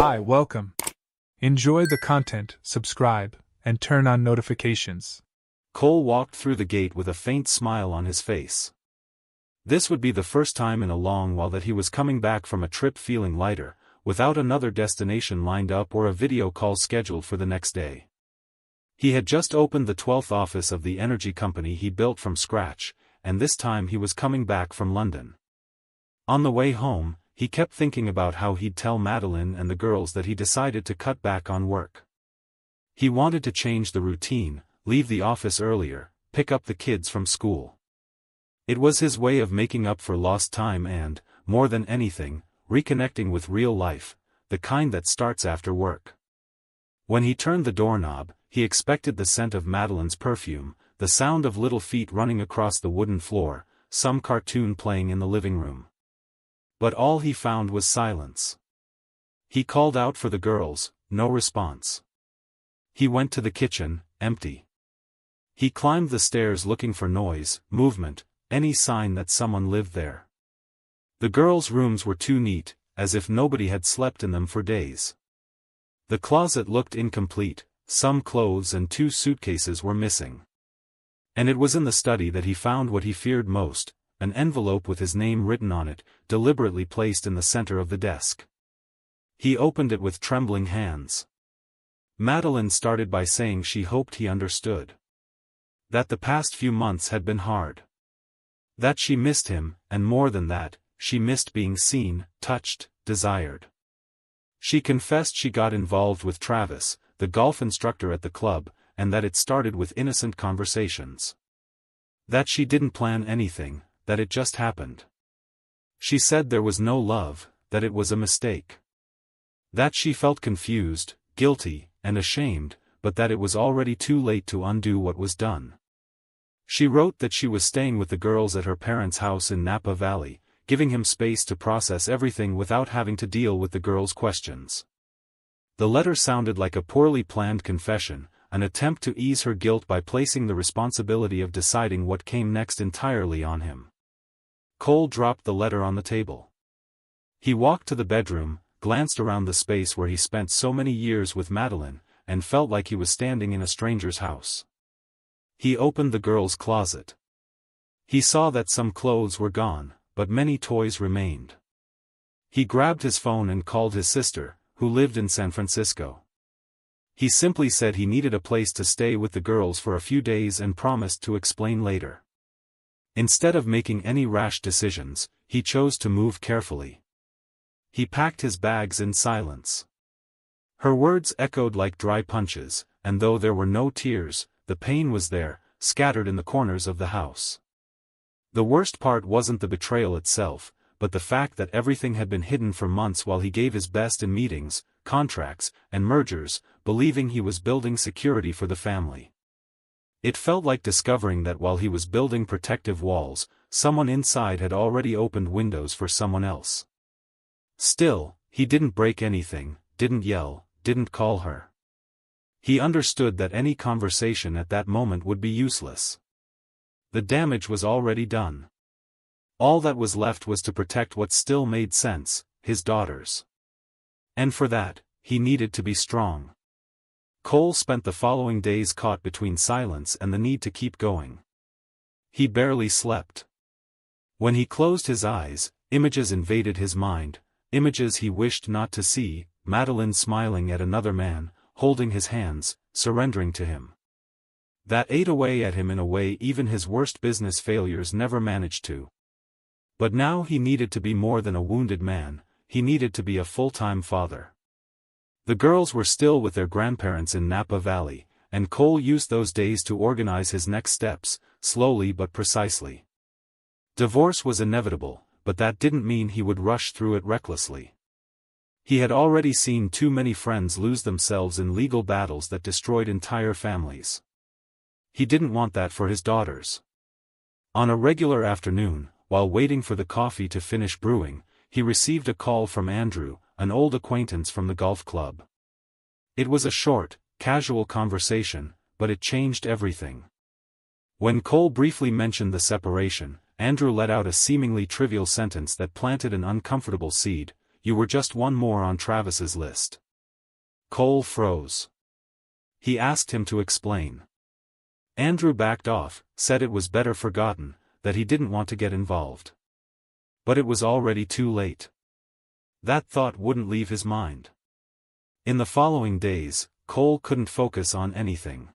Hi, welcome. Enjoy the content, subscribe, and turn on notifications. Cole walked through the gate with a faint smile on his face. This would be the first time in a long while that he was coming back from a trip feeling lighter, without another destination lined up or a video call scheduled for the next day. He had just opened the 12th office of the energy company he built from scratch, and this time he was coming back from London. On the way home, he kept thinking about how he'd tell Madeline and the girls that he decided to cut back on work. He wanted to change the routine, leave the office earlier, pick up the kids from school. It was his way of making up for lost time and, more than anything, reconnecting with real life, the kind that starts after work. When he turned the doorknob, he expected the scent of Madeline's perfume, the sound of little feet running across the wooden floor, some cartoon playing in the living room. But all he found was silence. He called out for the girls, no response. He went to the kitchen, empty. He climbed the stairs looking for noise, movement, any sign that someone lived there. The girls' rooms were too neat, as if nobody had slept in them for days. The closet looked incomplete, some clothes and 2 suitcases were missing. And it was in the study that he found what he feared most, an envelope with his name written on it, deliberately placed in the center of the desk. He opened it with trembling hands. Madeline started by saying she hoped he understood. That the past few months had been hard. That she missed him, and more than that, she missed being seen, touched, desired. She confessed she got involved with Travis, the golf instructor at the club, and that it started with innocent conversations. That she didn't plan anything, that it just happened. She said there was no love, that it was a mistake. That she felt confused, guilty, and ashamed, but that it was already too late to undo what was done. She wrote that she was staying with the girls at her parents' house in Napa Valley, giving him space to process everything without having to deal with the girls' questions. The letter sounded like a poorly planned confession, an attempt to ease her guilt by placing the responsibility of deciding what came next entirely on him. Cole dropped the letter on the table. He walked to the bedroom, glanced around the space where he spent so many years with Madeline, and felt like he was standing in a stranger's house. He opened the girls' closet. He saw that some clothes were gone, but many toys remained. He grabbed his phone and called his sister, who lived in San Francisco. He simply said he needed a place to stay with the girls for a few days and promised to explain later. Instead of making any rash decisions, he chose to move carefully. He packed his bags in silence. Her words echoed like dry punches, and though there were no tears, the pain was there, scattered in the corners of the house. The worst part wasn't the betrayal itself, but the fact that everything had been hidden for months while he gave his best in meetings, contracts, and mergers, believing he was building security for the family. It felt like discovering that while he was building protective walls, someone inside had already opened windows for someone else. Still, he didn't break anything, didn't yell, didn't call her. He understood that any conversation at that moment would be useless. The damage was already done. All that was left was to protect what still made sense, his daughters. And for that, he needed to be strong. Cole spent the following days caught between silence and the need to keep going. He barely slept. When he closed his eyes, images invaded his mind, images he wished not to see, Madeline smiling at another man, holding his hands, surrendering to him. That ate away at him in a way even his worst business failures never managed to. But now he needed to be more than a wounded man, he needed to be a full-time father. The girls were still with their grandparents in Napa Valley, and Cole used those days to organize his next steps, slowly but precisely. Divorce was inevitable, but that didn't mean he would rush through it recklessly. He had already seen too many friends lose themselves in legal battles that destroyed entire families. He didn't want that for his daughters. On a regular afternoon, while waiting for the coffee to finish brewing, he received a call from Andrew, an old acquaintance from the golf club. It was a short, casual conversation, but it changed everything. When Cole briefly mentioned the separation, Andrew let out a seemingly trivial sentence that planted an uncomfortable seed. you were just one more on Travis's list. Cole froze. He asked him to explain. Andrew backed off, said it was better forgotten, that he didn't want to get involved. But it was already too late. That thought wouldn't leave his mind. In the following days, Cole couldn't focus on anything.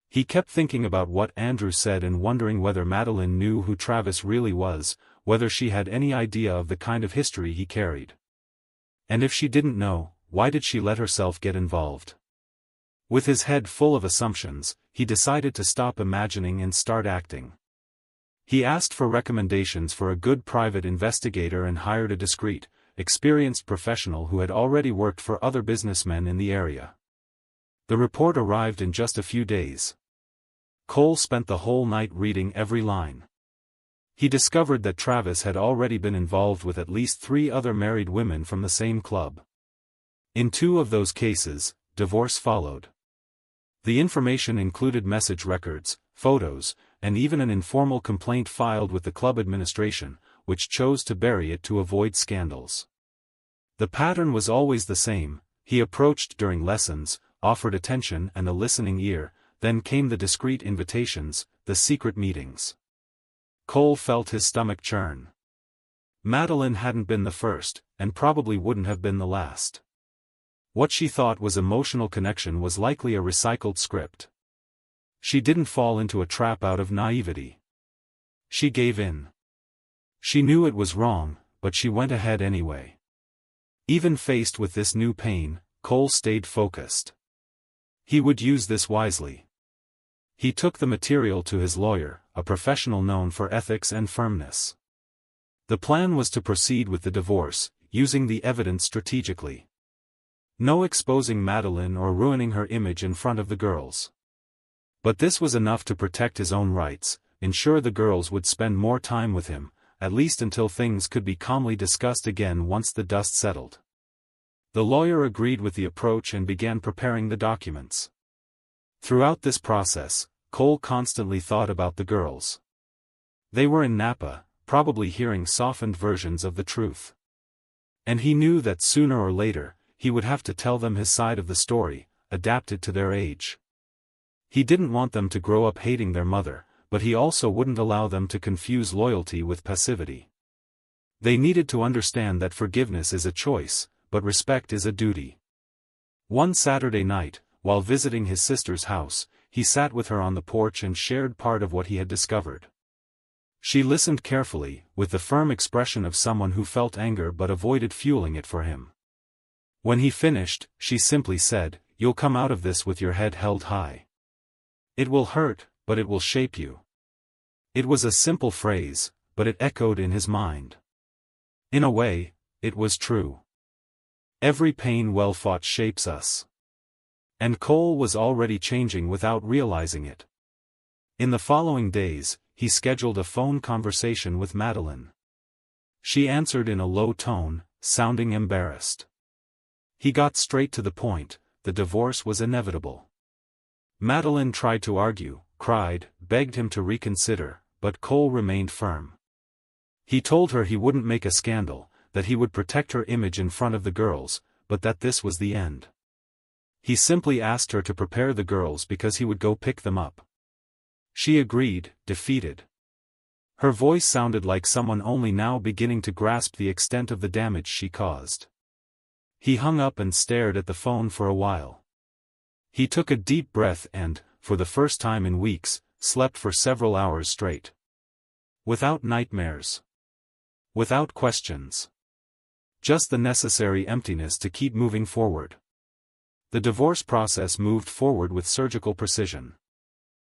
He kept thinking about what Andrew said and wondering whether Madeline knew who Travis really was, whether she had any idea of the kind of history he carried. And if she didn't know, why did she let herself get involved? With his head full of assumptions, he decided to stop imagining and start acting. He asked for recommendations for a good private investigator and hired a discreet, experienced professional who had already worked for other businessmen in the area. The report arrived in just a few days. Cole spent the whole night reading every line. He discovered that Travis had already been involved with at least 3 other married women from the same club. In 2 of those cases, divorce followed. The information included message records, photos, and even an informal complaint filed with the club administration, which chose to bury it to avoid scandals. The pattern was always the same: he approached during lessons, offered attention and a listening ear, then came the discreet invitations, the secret meetings. Cole felt his stomach churn. Madeline hadn't been the first, and probably wouldn't have been the last. What she thought was emotional connection was likely a recycled script. She didn't fall into a trap out of naivety. She gave in. She knew it was wrong, but she went ahead anyway. Even faced with this new pain, Cole stayed focused. He would use this wisely. He took the material to his lawyer, a professional known for ethics and firmness. The plan was to proceed with the divorce, using the evidence strategically. No exposing Madeline or ruining her image in front of the girls. But this was enough to protect his own rights, ensure the girls would spend more time with him, at least until things could be calmly discussed again once the dust settled. The lawyer agreed with the approach and began preparing the documents. Throughout this process, Cole constantly thought about the girls. They were in Napa, probably hearing softened versions of the truth. And he knew that sooner or later, he would have to tell them his side of the story, adapted to their age. He didn't want them to grow up hating their mother, but he also wouldn't allow them to confuse loyalty with passivity. They needed to understand that forgiveness is a choice, but respect is a duty. One Saturday night, while visiting his sister's house, he sat with her on the porch and shared part of what he had discovered. She listened carefully, with the firm expression of someone who felt anger but avoided fueling it for him. When he finished, she simply said, "You'll come out of this with your head held high. It will hurt, but it will shape you." It was a simple phrase, but it echoed in his mind. In a way, it was true. Every pain well fought shapes us. And Cole was already changing without realizing it. In the following days, he scheduled a phone conversation with Madeline. She answered in a low tone, sounding embarrassed. He got straight to the point: the divorce was inevitable. Madeline tried to argue, cried, begged him to reconsider, but Cole remained firm. He told her he wouldn't make a scandal, that he would protect her image in front of the girls, but that this was the end. He simply asked her to prepare the girls because he would go pick them up. She agreed, defeated. Her voice sounded like someone only now beginning to grasp the extent of the damage she caused. He hung up and stared at the phone for a while. He took a deep breath and, for the first time in weeks, slept for several hours straight. Without nightmares. Without questions. Just the necessary emptiness to keep moving forward. The divorce process moved forward with surgical precision.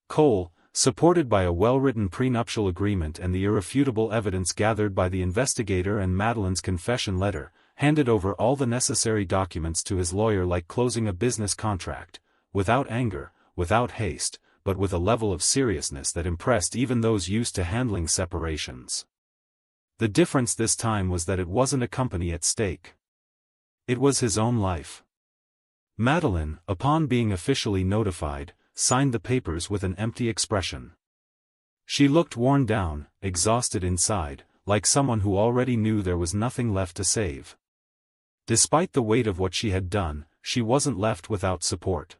Cole, supported by a well-written prenuptial agreement and the irrefutable evidence gathered by the investigator and Madeline's confession letter, handed over all the necessary documents to his lawyer like closing a business contract, without anger, without haste, but with a level of seriousness that impressed even those used to handling separations. The difference this time was that it wasn't a company at stake. It was his own life. Madeline, upon being officially notified, signed the papers with an empty expression. She looked worn down, exhausted inside, like someone who already knew there was nothing left to save. Despite the weight of what she had done, she wasn't left without support.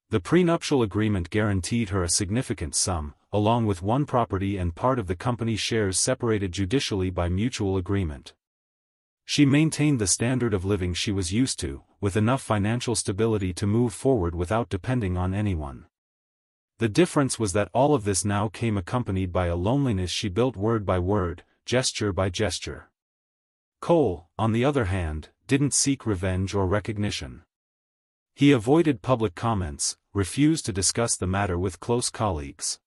The prenuptial agreement guaranteed her a significant sum, along with one property and part of the company's shares separated judicially by mutual agreement. She maintained the standard of living she was used to, with enough financial stability to move forward without depending on anyone. The difference was that all of this now came accompanied by a loneliness she built word by word, gesture by gesture. Cole, on the other hand, didn't seek revenge or recognition. He avoided public comments, refused to discuss the matter with close colleagues.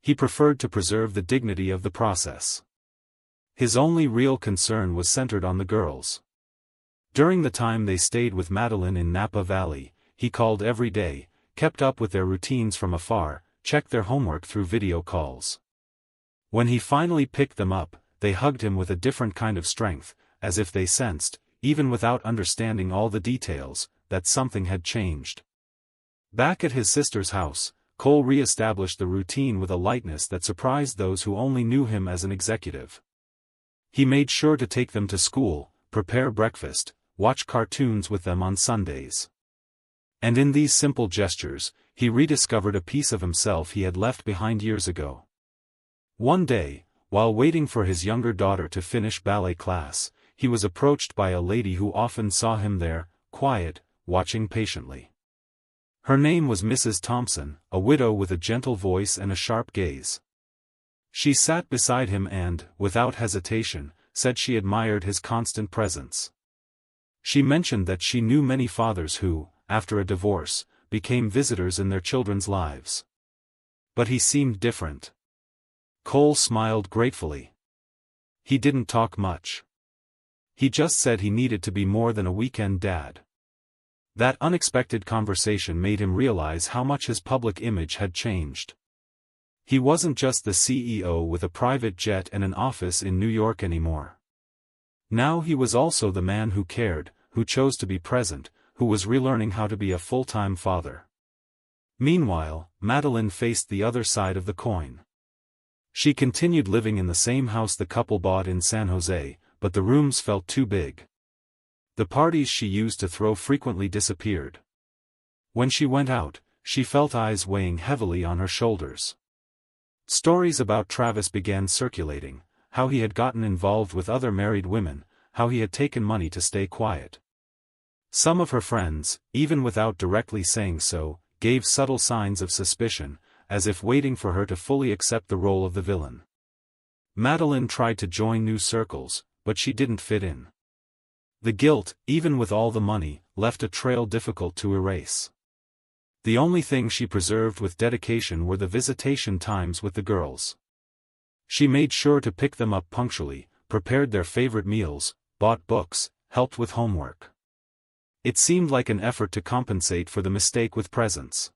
He preferred to preserve the dignity of the process. His only real concern was centered on the girls. During the time they stayed with Madeline in Napa Valley, he called every day, kept up with their routines from afar, checked their homework through video calls. When he finally picked them up, they hugged him with a different kind of strength, as if they sensed, even without understanding all the details, that something had changed. Back at his sister's house, Cole re-established the routine with a lightness that surprised those who only knew him as an executive. He made sure to take them to school, prepare breakfast, watch cartoons with them on Sundays. And in these simple gestures, he rediscovered a piece of himself he had left behind years ago. One day, while waiting for his younger daughter to finish ballet class, he was approached by a lady who often saw him there, quiet, watching patiently. Her name was Mrs. Thompson, a widow with a gentle voice and a sharp gaze. She sat beside him and, without hesitation, said she admired his constant presence. She mentioned that she knew many fathers who, after a divorce, became visitors in their children's lives. But he seemed different. Cole smiled gratefully. He didn't talk much. He just said he needed to be more than a weekend dad. That unexpected conversation made him realize how much his public image had changed. He wasn't just the CEO with a private jet and an office in New York anymore. Now he was also the man who cared, who chose to be present, who was relearning how to be a full-time father. Meanwhile, Madeline faced the other side of the coin. She continued living in the same house the couple bought in San Jose, but the rooms felt too big. The parties she used to throw frequently disappeared. When she went out, she felt eyes weighing heavily on her shoulders. Stories about Travis began circulating, how he had gotten involved with other married women, how he had taken money to stay quiet. Some of her friends, even without directly saying so, gave subtle signs of suspicion, as if waiting for her to fully accept the role of the villain. Madeline tried to join new circles, but she didn't fit in. The guilt, even with all the money, left a trail difficult to erase. The only thing she preserved with dedication were the visitation times with the girls. She made sure to pick them up punctually, prepared their favorite meals, bought books, helped with homework. It seemed like an effort to compensate for the mistake with presents.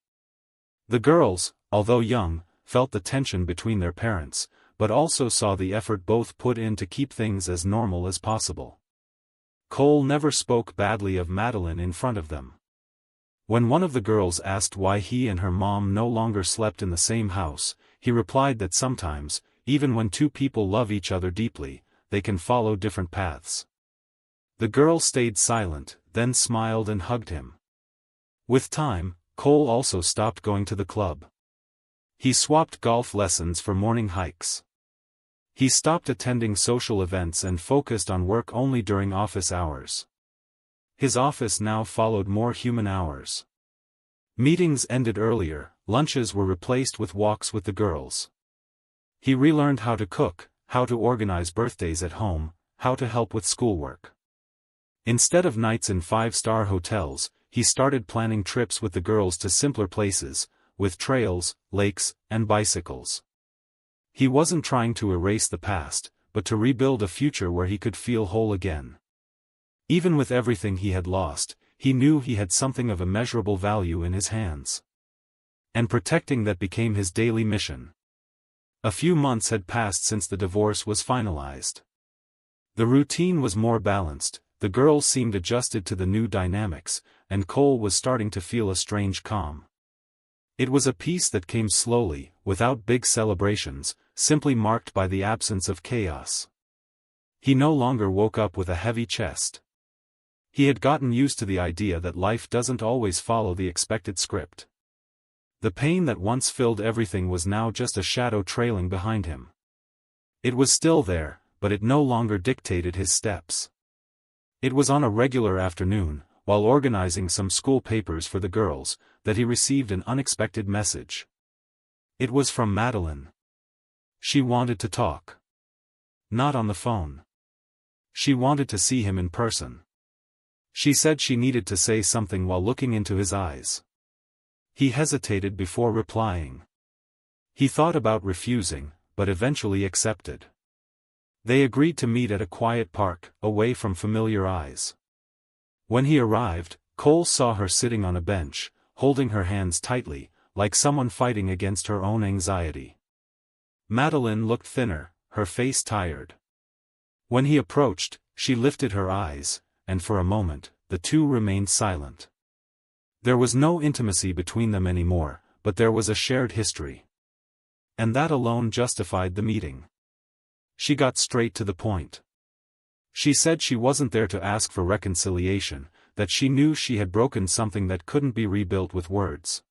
The girls, although young, felt the tension between their parents, but also saw the effort both put in to keep things as normal as possible. Cole never spoke badly of Madeline in front of them. When one of the girls asked why he and her mom no longer slept in the same house, he replied that sometimes, even when two people love each other deeply, they can follow different paths. The girl stayed silent, then smiled and hugged him. With time, Cole also stopped going to the club. He swapped golf lessons for morning hikes. He stopped attending social events and focused on work only during office hours. His office now followed more human hours. Meetings ended earlier, lunches were replaced with walks with the girls. He relearned how to cook, how to organize birthdays at home, how to help with schoolwork. Instead of nights in five-star hotels, he started planning trips with the girls to simpler places, with trails, lakes, and bicycles. He wasn't trying to erase the past, but to rebuild a future where he could feel whole again. Even with everything he had lost, he knew he had something of immeasurable value in his hands. And protecting that became his daily mission. A few months had passed since the divorce was finalized. The routine was more balanced, the girls seemed adjusted to the new dynamics, and Cole was starting to feel a strange calm. It was a peace that came slowly, without big celebrations, simply marked by the absence of chaos. He no longer woke up with a heavy chest. He had gotten used to the idea that life doesn't always follow the expected script. The pain that once filled everything was now just a shadow trailing behind him. It was still there, but it no longer dictated his steps. It was on a regular afternoon, while organizing some school papers for the girls, that he received an unexpected message. It was from Madeline. She wanted to talk. Not on the phone. She wanted to see him in person. She said she needed to say something while looking into his eyes. He hesitated before replying. He thought about refusing, but eventually accepted. They agreed to meet at a quiet park, away from familiar eyes. When he arrived, Cole saw her sitting on a bench, holding her hands tightly, like someone fighting against her own anxiety. Madeline looked thinner, her face tired. When he approached, she lifted her eyes, and for a moment, the two remained silent. There was no intimacy between them anymore, but there was a shared history. And that alone justified the meeting. She got straight to the point. She said she wasn't there to ask for reconciliation, that she knew she had broken something that couldn't be rebuilt with words.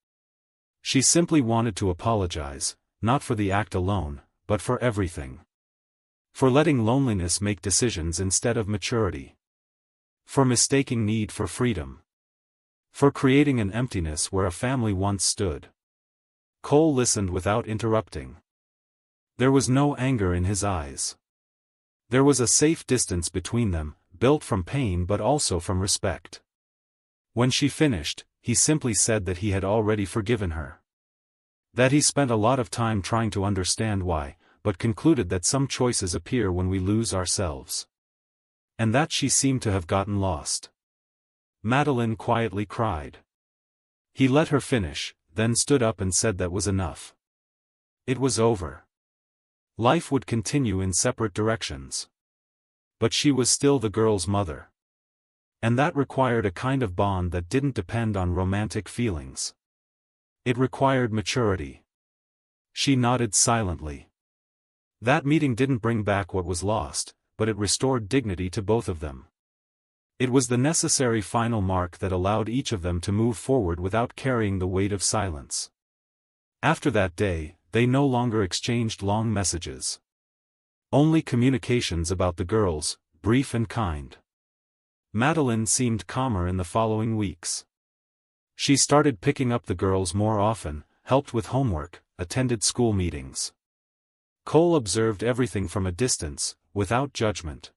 She simply wanted to apologize, not for the act alone, but for everything. For letting loneliness make decisions instead of maturity. For mistaking need for freedom. For creating an emptiness where a family once stood. Cole listened without interrupting. There was no anger in his eyes. There was a safe distance between them, built from pain but also from respect. When she finished, he simply said that he had already forgiven her. That he spent a lot of time trying to understand why, but concluded that some choices appear when we lose ourselves. And that she seemed to have gotten lost. Madeline quietly cried. He let her finish, then stood up and said that was enough. It was over. Life would continue in separate directions. But she was still the girl's mother. And that required a kind of bond that didn't depend on romantic feelings. It required maturity. She nodded silently. That meeting didn't bring back what was lost, but it restored dignity to both of them. It was the necessary final mark that allowed each of them to move forward without carrying the weight of silence. After that day, they no longer exchanged long messages. Only communications about the girls, brief and kind. Madeline seemed calmer in the following weeks. She started picking up the girls more often, helped with homework, attended school meetings. Cole observed everything from a distance, without judgment.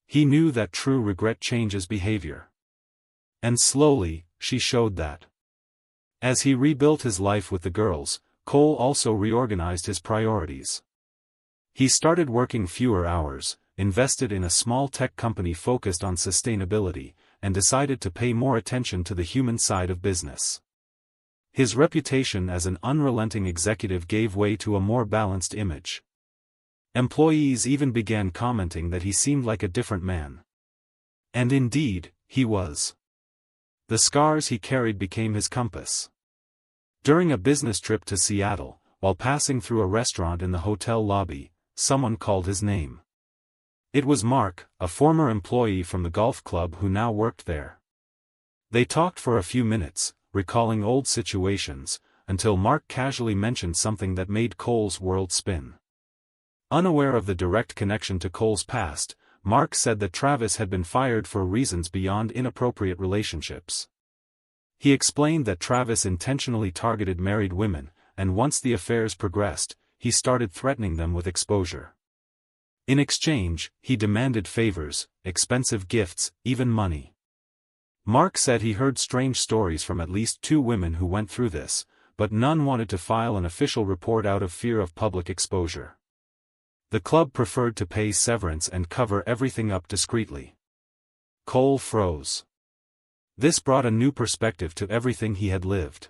He knew that true regret changes behavior. And slowly, she showed that. As he rebuilt his life with the girls, Cole also reorganized his priorities. He started working fewer hours, invested in a small tech company focused on sustainability, and decided to pay more attention to the human side of business. His reputation as an unrelenting executive gave way to a more balanced image. Employees even began commenting that he seemed like a different man. And indeed, he was. The scars he carried became his compass. During a business trip to Seattle, while passing through a restaurant in the hotel lobby, someone called his name. It was Mark, a former employee from the golf club who now worked there. They talked for a few minutes, recalling old situations, until Mark casually mentioned something that made Cole's world spin. Unaware of the direct connection to Cole's past, Mark said that Travis had been fired for reasons beyond inappropriate relationships. He explained that Travis intentionally targeted married women, and once the affairs progressed, he started threatening them with exposure. In exchange, he demanded favors, expensive gifts, even money. Mark said he heard strange stories from at least 2 women who went through this, but none wanted to file an official report out of fear of public exposure. The club preferred to pay severance and cover everything up discreetly. Cole froze. This brought a new perspective to everything he had lived.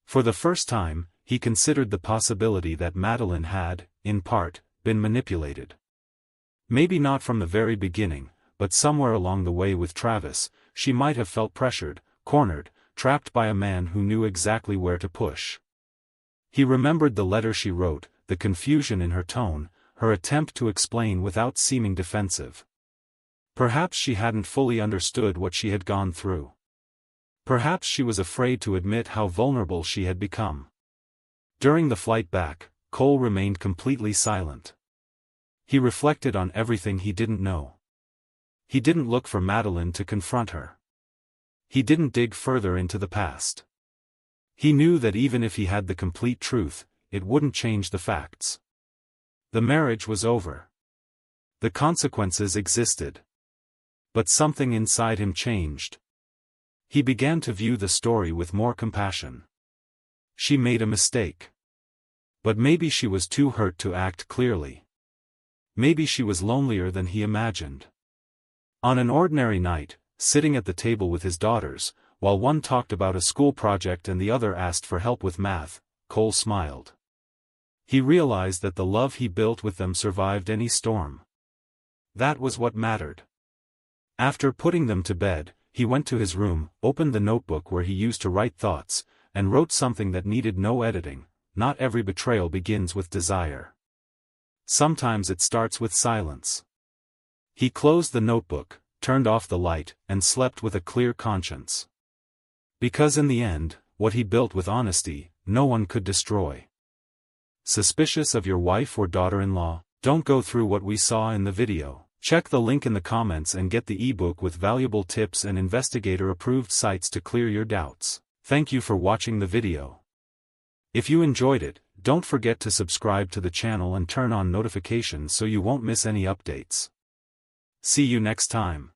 For the first time, he considered the possibility that Madeline had, in part, been manipulated. Maybe not from the very beginning, but somewhere along the way with Travis, she might have felt pressured, cornered, trapped by a man who knew exactly where to push. He remembered the letter she wrote, the confusion in her tone, her attempt to explain without seeming defensive. Perhaps she hadn't fully understood what she had gone through. Perhaps she was afraid to admit how vulnerable she had become. During the flight back, Cole remained completely silent. He reflected on everything he didn't know. He didn't look for Madeline to confront her. He didn't dig further into the past. He knew that even if he had the complete truth, it wouldn't change the facts. The marriage was over. The consequences existed. But something inside him changed. He began to view the story with more compassion. She made a mistake. But maybe she was too hurt to act clearly. Maybe she was lonelier than he imagined. On an ordinary night, sitting at the table with his daughters, while one talked about a school project and the other asked for help with math, Cole smiled. He realized that the love he built with them survived any storm. That was what mattered. After putting them to bed, he went to his room, opened the notebook where he used to write thoughts, and wrote something that needed no editing. Not every betrayal begins with desire. Sometimes it starts with silence. He closed the notebook, turned off the light, and slept with a clear conscience. Because in the end, what he built with honesty, no one could destroy. Suspicious of your wife or daughter-in-law? Don't go through what we saw in the video. Check the link in the comments and get the ebook with valuable tips and investigator-approved sites to clear your doubts. Thank you for watching the video. If you enjoyed it, don't forget to subscribe to the channel and turn on notifications so you won't miss any updates. See you next time.